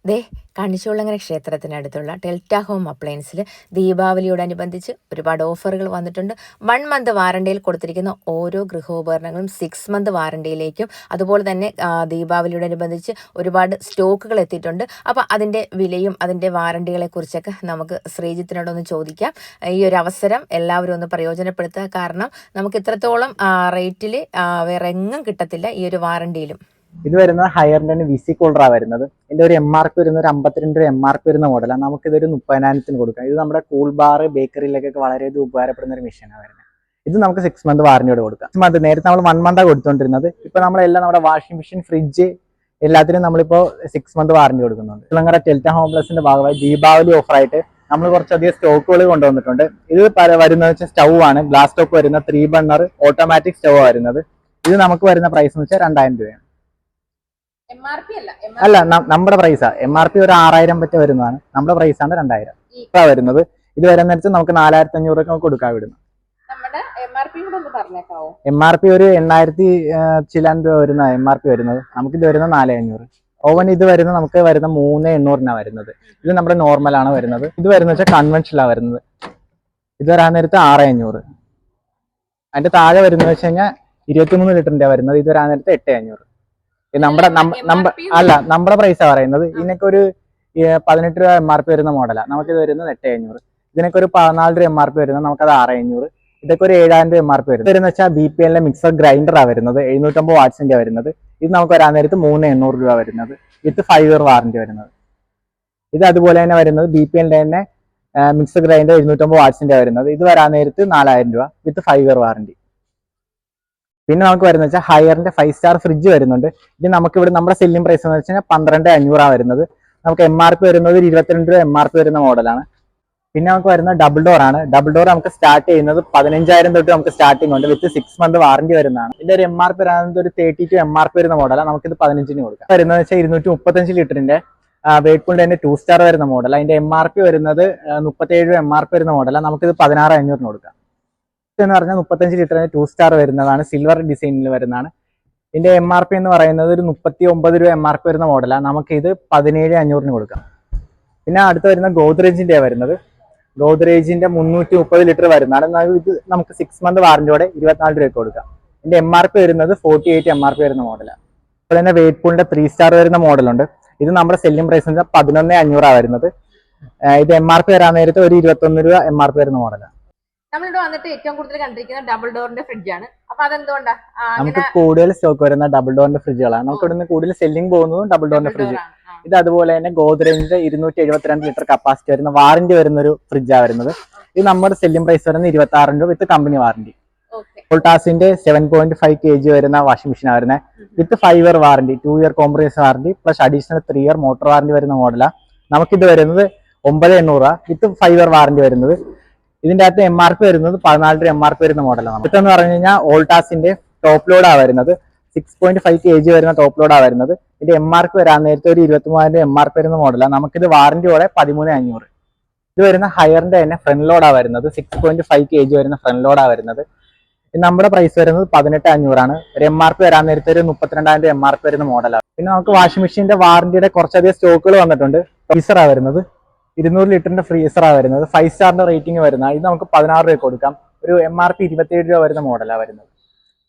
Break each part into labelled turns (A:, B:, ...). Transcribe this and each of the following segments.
A: ദേ Kanichukulangara ക്ഷേത്രത്തിനടുത്തുള്ള delta home അപ്ലയൻസിൽ ദീപാവലിയോടനുബന്ധിച്ച് ഒരുപാട് ഓഫറുകൾ വന്നിട്ടുണ്ട്. 1 മന്ത് വാറണ്ടിയിൽ കൊടുത്തിരിക്കുന്ന ഓരോ ഗൃഹോപകരണങ്ങളും 6 മന്ത് വാറണ്ടിയിലേക്കും അതുപോലെ തന്നെ ദീപാവലിയോടനുബന്ധിച്ച് ഒരുപാട് സ്റ്റോക്കുകൾ എത്തിയിട്ടുണ്ട്. അപ്പോൾ അതിൻ്റെ വിലയും അതിൻ്റെ വാറണ്ടികളെക്കുറിച്ചൊക്കെ നമുക്ക് ശ്രീജിത്തിനോടൊന്ന് ചോദിക്കാം. ഈ ഒരു അവസരം എല്ലാവരും ഒന്ന് പ്രയോജനപ്പെടുത്തുക. കാരണം നമുക്ക് ഇത്രത്തോളം റേറ്റിൽ വേറെ എങ്ങും കിട്ടത്തില്ല ഈ ഒരു വാറണ്ടിയിലും.
B: ഇത് വരുന്നത് ഹയറിന്റെ വിസി കൂളറാണ് വരുന്നത്. ഇതിന്റെ ഒരു MRP വരുന്ന ഒരു 52 രൂപ MRP വരുന്ന മോഡലാണ്. നമുക്കിതൊരു 30,000-ന് കൊടുക്കാം. ഇത് നമ്മുടെ കൂൾ ബാർ ബേക്കറിയിലേക്കൊക്കെ വളരെയധികം ഉപകാരപ്പെടുന്ന ഒരു മെഷീനാണ് വരുന്നത്. ഇത് നമുക്ക് 6 മന്ത് വാറന്റിയോട് കൊടുക്കാം. 6 മന്ത് നേരത്തെ നമ്മൾ 1 മന്താണ് കൊടുത്തോണ്ടിരുന്നത്. ഇപ്പൊ നമ്മളെല്ലാം നമ്മുടെ വാഷിംഗ് മെഷീൻ, ഫ്രിഡ്ജ് എല്ലാത്തിനും നമ്മളിപ്പോ 6 മന്ത് വാറന്റി കൊടുക്കുന്നുണ്ട്. നിങ്ങളുടെ ഡെൽറ്റ ഹോം പ്ലസിന്റെ ഭാഗമായി ദീപാവലി ഓഫറായിട്ട് നമ്മൾ കുറച്ചധികം സ്റ്റോക്കുകൾ കൊണ്ടുവന്നിട്ടുണ്ട്. ഇത് വരുന്നത് വെച്ചാൽ സ്റ്റൗ ആണ്. ഗ്ലാസ് ടോപ്പ് വരുന്ന 3 ബർണർ ഓട്ടോമാറ്റിക് സ്റ്റൗ വരുന്നത്. ഇത് നമുക്ക് വരുന്ന പ്രൈസ് എന്ന് വെച്ചാൽ 2000 രൂപയാണ്. അല്ല, നമ്മുടെ പ്രൈസാ. MRP ഒരു 6000 പറ്റ വരുന്നതാണ്. നമ്മുടെ പ്രൈസാണ് 2000 വരുന്നത്. ഇത് വരുന്ന നമുക്ക് 4500 രൂപ കൊടുക്കാൻ വിടുന്നു. MRP ഒരു 8000 ചില്ലാൻ രൂപ വരുന്ന MRP വരുന്നത്. നമുക്കിത് വരുന്നത് 4500. ഓവൻ ഇത് വരുന്നത് നമുക്ക് വരുന്ന 3800 വരുന്നത്. ഇത് നമ്മുടെ നോർമലാണ് വരുന്നത്. ഇത് വരുന്ന വെച്ചാൽ കൺവെൻഷനിലാണ് വരുന്നത്. ഇത് വരാൻ നേരത്ത് 6500. അതിന്റെ താഴെ വരുന്നത് വെച്ച് കഴിഞ്ഞാൽ 23 ലിറ്ററിന്റെ വരുന്നത്. ഇത് വരാൻ നേരത്ത് 8500. നമ്മുടെ പ്രൈസാ പറയുന്നത്. ഇതിനൊക്കെ ഒരു 18 രൂപ MRP വരുന്ന മോഡലാണ്. നമുക്കിത് വരുന്നത് 8500. ഇതിനൊക്കെ ഒരു 14 രൂപ MRP വരുന്നത്. നമുക്കത് 6500. ഇതൊക്കെ ഒരു 7000 രൂപ MRP വരുന്നത്. വരുന്ന വെച്ചാൽ BPL മിക്സർ ഗ്രൈൻഡറാണ് വരുന്നത്. 750 വാട്ട്സിന്റെ വരുന്നത്. ഇത് നമുക്ക് വരാൻ നേരത്ത് 3800 രൂപ വരുന്നത്. വിത്ത് 5 ഇയർ വാറന്റി വരുന്നത്. ഇത് അതുപോലെ തന്നെ വരുന്നത് BPL തന്നെ മിക്സർ ഗ്രൈൻഡർ 750 വാട്ട്സിന്റെ വരുന്നത്. ഇത് വരാൻ നേരത്ത് 4000 രൂപ വിത്ത് 5 ഇയർ വാറന്റി. പിന്നെ നമുക്ക് വരുന്ന വെച്ചാൽ ഹയറിന്റെ 5 സ്റ്റാർ ഫ്രിഡ്ജ് വരുന്നുണ്ട്. ഇത് നമുക്ക് ഇവിടെ നമ്മുടെ സെല്ലിംഗ് പ്രൈസ് എന്ന് വെച്ചാൽ 12,500 വരുന്നത്. നമുക്ക് MRP വരുന്നത് 22 രൂപ MRP വരുന്ന മോഡലാണ്. പിന്നെ നമുക്ക് വരുന്ന ഡബിൾ ഡോർ ആണ്. ഡബിൾ ഡോർ നമുക്ക് സ്റ്റാർട്ട് ചെയ്യുന്നത് 15,000 തൊട്ട് നമുക്ക് സ്റ്റാർട്ടിംഗ് ഉണ്ട്. വിത്ത് 6 മന്ത് വാറന്റി വരുന്നതാണ്. ഇതിന്റെ ഒരു MRP വരുന്നത് ഒരു 32 MRP വരുന്ന മോഡലാണ്. നമുക്കിത് 15-ന് കൊടുക്കാം. വരുന്നത് വെച്ചാൽ 235 ലിറ്ററിന്റെ വേൾപൂളിന്റെ തന്നെ 2 സ്റ്റാർ വരുന്ന മോഡൽ. അതിന്റെ MRP വരുന്നത് 37 രൂപ MRP വരുന്ന മോഡലാണ്. നമുക്കിത് 16,500-ന് കൊടുക്കാം. എന്ന് പറഞ്ഞാൽ 35 ലിറ്ററിന് 2 സ്റ്റാർ വരുന്നതാണ്. സിൽവർ ഡിസൈനിൽ വരുന്നതാണ്. ഇതിന്റെ MRP എന്ന് പറയുന്നത് ഒരു 39 രൂപ MRP വരുന്ന മോഡലാണ്. നമുക്ക് ഇത് 17,500-ന് കൊടുക്കാം. പിന്നെ അടുത്ത് വരുന്ന ഗോദ്രേജിന്റെ വരുന്നത്. ഗോദ്രേജിന്റെ 330 ലിറ്റർ വരുന്നതാണ്. ഇത് നമുക്ക് 6 മന്ത് വാറന്റിയോടെ 24 രൂപയ്ക്ക് കൊടുക്കാം. ഇതിന്റെ MRP വരുന്നത് 48 MRP വരുന്ന മോഡലാണ്. അതുപോലെ തന്നെ വേൾപൂളിന്റെ 3 സ്റ്റാർ വരുന്ന മോഡലുണ്ട്. ഇത് നമ്മുടെ സെല്ലിംഗ് പ്രൈസ് 11,500 വരുന്നത്. ഇത് MRP വരാൻ നേരത്തെ ഒരു 21 രൂപ MRP വരുന്ന മോഡലാണ്.
A: നമ്മളിവിടെ വന്നിട്ട് ഏറ്റവും കൂടുതൽ കണ്ടിരിക്കുന്ന ഡബിൾ ഡോറിന്റെ ഫ്രിഡ്ജാണ്. അപ്പൊ അതെന്തുകൊണ്ടാ
B: നമുക്ക് കൂടുതൽ സ്റ്റോക്ക് വരുന്ന ഡബിൾ ഡോറിന്റെ ഫ്രിഡ്ജുകളാണ്. നമുക്ക് ഇവിടുന്ന് കൂടുതൽ സെല്ലിംഗ് പോകുന്നതും ഡബിൾ ഡോറിന്റെ ഫ്രിഡ്ജ്. ഇത് അതുപോലെ തന്നെ ഗോദ്രേജിന്റെ 272 ലിറ്റർ കപ്പാസിറ്റി വരുന്ന വാറന്റി വരുന്ന ഒരു ഫ്രിഡ്ജാണ് വരുന്നത്. ഇത് നമ്മുടെ സെല്ലിംഗ് പ്രൈസ് വരുന്നത് 26 രൂപ വിത്ത് കമ്പനി വാറന്റി. വോൾട്ടാസിന്റെ 7.5 kg വരുന്ന വാഷിംഗ് മെഷീൻ വരുന്നത്. വിത്ത് 5 year warranty, 2 year compromise warranty plus additional 3 year motor warranty വരുന്ന മോഡലാണ്. നമുക്കിത് വരുന്നത് 9,800 വിത്ത് 5 ഇയർ വാറന്റി വരുന്നത്. ഇതിന്റെ അകത്ത് MRP വരുന്നത് 14 രൂപ MRP വരുന്ന മോഡലാണ്. ഇതെന്ന് പറഞ്ഞു കഴിഞ്ഞാൽ വോൾട്ടാസിന്റെ ടോപ്പ് ലോഡാണ് വരുന്നത്. 6.5 kg വരുന്ന ടോപ്പ് ലോഡാണ് വരുന്നത്. ഇതിന്റെ MRP വരാൻ നേരത്തെ ഒരു 23,000 MRP വരുന്ന മോഡലാണ്. നമുക്കിത് വാറന്റിയോടെ 13,500. ഇത് വരുന്ന ഹയറിന്റെ തന്നെ ഫ്രണ്ട് ലോഡാണ് വരുന്നത്. 6.5 kg വരുന്ന ഫ്രണ്ട് ലോഡാണ് വരുന്നത്. നമ്മുടെ പ്രൈസ് വരുന്നത് 18,500 ഒരു MRP വരാൻ നേരത്തെ ഒരു 32,000 MRP വരുന്ന മോഡലാണ്. പിന്നെ നമുക്ക് വാഷിംഗ് മെഷീന്റെ വാറന്റിയുടെ കുറച്ചധികം സ്റ്റോക്കുകൾ വന്നിട്ടുണ്ട്. ഫ്രീസറാണ് വരുന്നത്. 200 ലിറ്ററിന്റെ ഫ്രീസറാണ് വരുന്നത്. 5 സ്റ്റാറിന്റെ റേറ്റിംഗ് വരുന്ന. ഇത് നമുക്ക് 16 രൂപ കൊടുക്കാം. ഒരു MRP 27 രൂപ വരുന്ന മോഡലാണ് വരുന്നത്.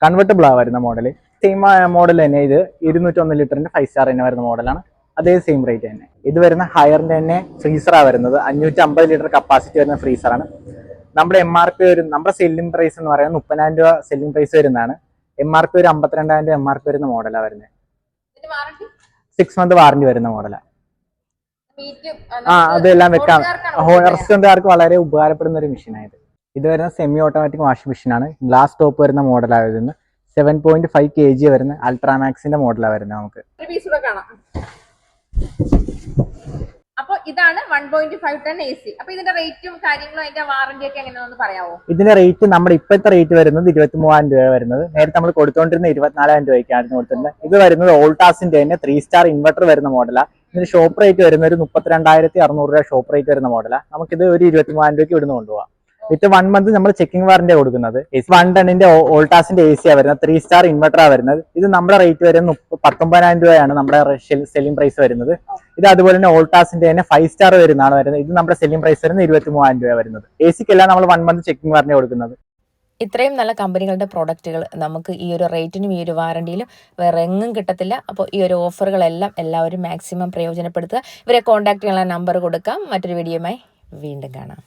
B: കൺവെർട്ടബിൾ ആണ് വരുന്ന മോഡൽ. സെയിം മോഡൽ തന്നെ. ഇത് 201 ലിറ്ററിന്റെ 5 സ്റ്റാർ തന്നെ വരുന്ന മോഡലാണ്. അതേ സെയിം റേറ്റ് തന്നെ. ഇത് വരുന്ന ഹയറിന്റെ തന്നെ ഫ്രീസറാണ് വരുന്നത്. 550 ലിറ്റർ കപ്പാസിറ്റി വരുന്ന ഫ്രീസറാണ്. നമ്മുടെ MRP നമ്മുടെ സെല്ലിംഗ് പ്രൈസ് എന്ന് പറയുന്നത് 30,000 രൂപ സെല്ലിംഗ് പ്രൈസ് വരുന്നതാണ്. MRP ഒരു 52,000 MRP വരുന്ന മോഡലാണ് വരുന്നത്. 6 മന്ത് വാറന്റി വരുന്ന മോഡലാണ്. അതെല്ലാം വെക്കാം. റെസ്റ്റോറന്റുകാർക്ക് വളരെ ഉപകാരപ്പെടുന്ന ഒരു മെഷീനായത്. ഇത് വരുന്ന സെമി ഓട്ടോമാറ്റിക് വാഷിംഗ് മെഷീനാണ്. ഗ്ലാസ് ടോപ്പ് വരുന്ന മോഡലാണ് വരുന്നത്. 7.5 kg വരുന്ന അൾട്രാമാക്സിന്റെ മോഡലാണ് വരുന്നത്. നമുക്ക്
A: അപ്പൊ ഇതാണ് 1.5 ടൺ AC. അപ്പൊ ഇതിന്റെ റേറ്റും കാര്യങ്ങളും അതിന്റെ വാറന്റി ഒക്കെ എങ്ങനെയാണെന്ന് പറയാമോ?
B: ഇതിന്റെ റേറ്റ് നമ്മുടെ ഇപ്പോഴത്തെ റേറ്റ് വരുന്നത് 23,000 രൂപ വരുന്നത്. നേരത്തെ നമ്മൾ കൊടുത്തോണ്ടിരുന്ന 24,000 രൂപയ്ക്കായിരുന്നു കൊടുത്തിരുന്നത്. ഇത് വരുന്നത് വോൾട്ടാസിന്റെ തന്നെ 3 സ്റ്റാർ ഇൻവെർട്ടർ വരുന്ന മോഡലാണ്. ഇതിന് ഷോപ്പ് റേറ്റ് വരുന്ന ഒരു 32,600 രൂപ ഷോപ്പ് റേറ്റ് വരുന്ന മോഡലാണ്. നമുക്കിത് ഒരു 23,000 രൂപയ്ക്ക് ഇവിടുന്ന് കൊണ്ടുപോകാം. വിത്ത് 1 മന്ത് നമ്മൾ ചെക്കിംഗ് വാറന്റി കൊടുക്കുന്നത്. 1 ടണ്ണിന്റെ ഓൾട്ടാസിന്റെ AC ആണ് വരുന്നത്, 3 സ്റ്റാർ ഇൻവെർട്ടർ ആണ് വരുന്നത്. ഇത് നമ്മുടെ റേറ്റ് വരുന്നത് 19,000 രൂപയാണ് നമ്മുടെ സെല്ലിംഗ് പ്രൈസ് വരുന്നത്. ഇത് അതുപോലെ തന്നെ ഓൾട്ടാസിന്റെ തന്നെ 5 സ്റ്റാർ വരുന്നതാണ് വരുന്നത്. ഇത് നമ്മുടെ സെല്ലിംഗ് പ്രൈസ് വരുന്നത് 23,000 രൂപ വരുന്നത്. AC-ക്കെല്ലാം നമ്മൾ 1 മന്ത് ചെക്കിംഗ് വാറന്റി കൊടുക്കുന്നത്.
A: ഇത്രയും നല്ല കമ്പനികളുടെ പ്രോഡക്റ്റുകൾ നമുക്ക് ഈ ഒരു റേറ്റിനും ഈ ഒരു വാറണ്ടിയിലും വേറെ എങ്ങും കിട്ടത്തില്ല. അപ്പോൾ ഈ ഒരു ഓഫറുകളെല്ലാം എല്ലാവരും മാക്സിമം പ്രയോജനപ്പെടുത്തുക. ഇവരെ കോൺടാക്ട് ചെയ്യാനുള്ള നമ്പർ കൊടുക്കാം. മറ്റൊരു വീഡിയോയുമായി വീണ്ടും കാണാം.